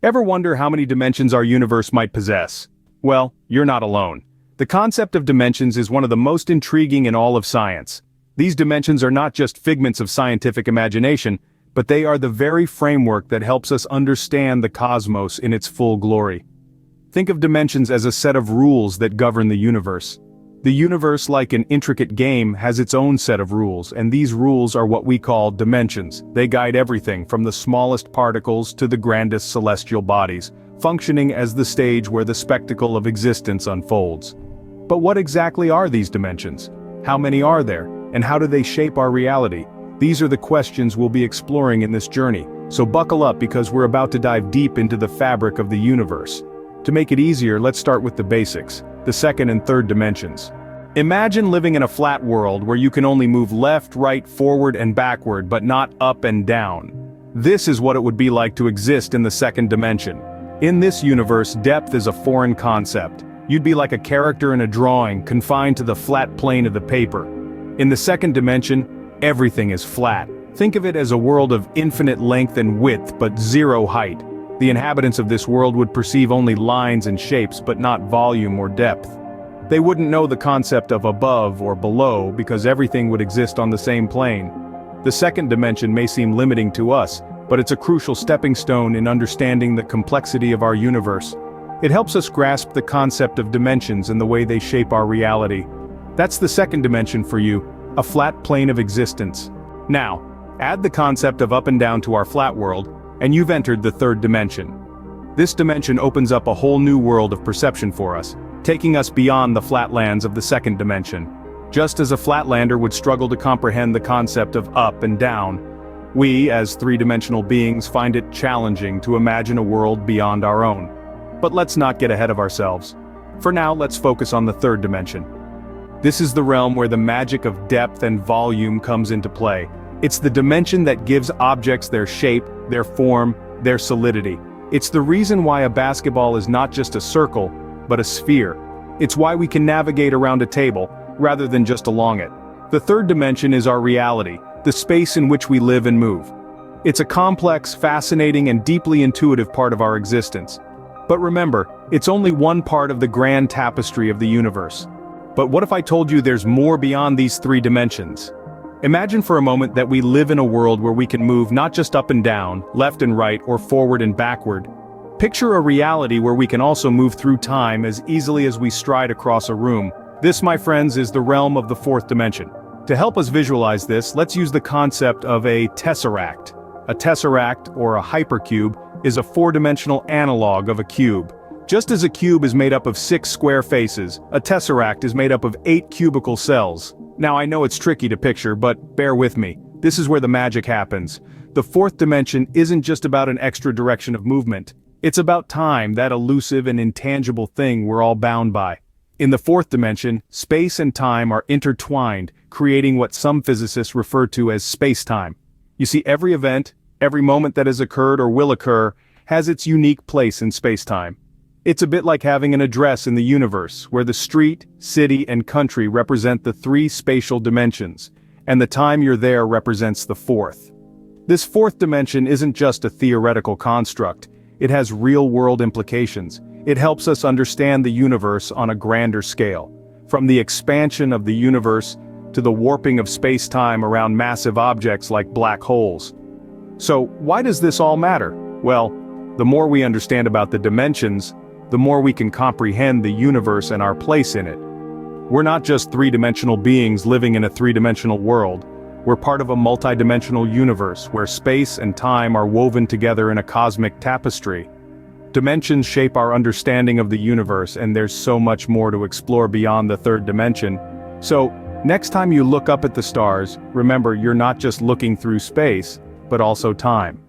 Ever wonder how many dimensions our universe might possess? Well, you're not alone. The concept of dimensions is one of the most intriguing in all of science. These dimensions are not just figments of scientific imagination, but they are the very framework that helps us understand the cosmos in its full glory. Think of dimensions as a set of rules that govern the universe. The universe, like an intricate game, has its own set of rules, and these rules are what we call dimensions. They guide everything from the smallest particles to the grandest celestial bodies, functioning as the stage where the spectacle of existence unfolds. But what exactly are these dimensions? How many are there? And how do they shape our reality? These are the questions we'll be exploring in this journey, so buckle up because we're about to dive deep into the fabric of the universe. To make it easier, let's start with the basics, the second and third dimensions. Imagine living in a flat world where you can only move left, right, forward, and backward, but not up and down. This is what it would be like to exist in the second dimension. In this universe, depth is a foreign concept. You'd be like a character in a drawing, confined to the flat plane of the paper. In the second dimension, everything is flat. Think of it as a world of infinite length and width, but zero height. The inhabitants of this world would perceive only lines and shapes, but not volume or depth. They wouldn't know the concept of above or below because everything would exist on the same plane. The second dimension may seem limiting to us, but it's a crucial stepping stone in understanding the complexity of our universe. It helps us grasp the concept of dimensions and the way they shape our reality. That's the second dimension for you, a flat plane of existence. Now, add the concept of up and down to our flat world, and you've entered the third dimension. This dimension opens up a whole new world of perception for us, taking us beyond the flatlands of the second dimension. Just as a flatlander would struggle to comprehend the concept of up and down, we, as three-dimensional beings, find it challenging to imagine a world beyond our own. But let's not get ahead of ourselves. For now, let's focus on the third dimension. This is the realm where the magic of depth and volume comes into play. It's the dimension that gives objects their shape, their form, their solidity. It's the reason why a basketball is not just a circle, but a sphere. It's why we can navigate around a table, rather than just along it. The third dimension is our reality, the space in which we live and move. It's a complex, fascinating, and deeply intuitive part of our existence. But remember, it's only one part of the grand tapestry of the universe. But what if I told you there's more beyond these three dimensions? Imagine for a moment that we live in a world where we can move not just up and down, left and right, or forward and backward. Picture a reality where we can also move through time as easily as we stride across a room. This, my friends, is the realm of the fourth dimension. To help us visualize this, let's use the concept of a tesseract. A tesseract, or a hypercube, is a four-dimensional analog of a cube. Just as a cube is made up of 6 square faces, a tesseract is made up of 8 cubical cells. Now I know it's tricky to picture, but bear with me. This is where the magic happens. The fourth dimension isn't just about an extra direction of movement. It's about time, that elusive and intangible thing we're all bound by. In the fourth dimension, space and time are intertwined, creating what some physicists refer to as space-time. You see, every event, every moment that has occurred or will occur, has its unique place in space-time. It's a bit like having an address in the universe, where the street, city, and country represent the 3 spatial dimensions, and the time you're there represents the fourth. This fourth dimension isn't just a theoretical construct. It has real-world implications. It helps us understand the universe on a grander scale. From the expansion of the universe to the warping of space-time around massive objects like black holes. So, why does this all matter? Well, the more we understand about the dimensions, the more we can comprehend the universe and our place in it. We're not just three-dimensional beings living in a three-dimensional world. We're part of a multi-dimensional universe where space and time are woven together in a cosmic tapestry. Dimensions shape our understanding of the universe, and there's so much more to explore beyond the third dimension. So, next time you look up at the stars, remember you're not just looking through space, but also time.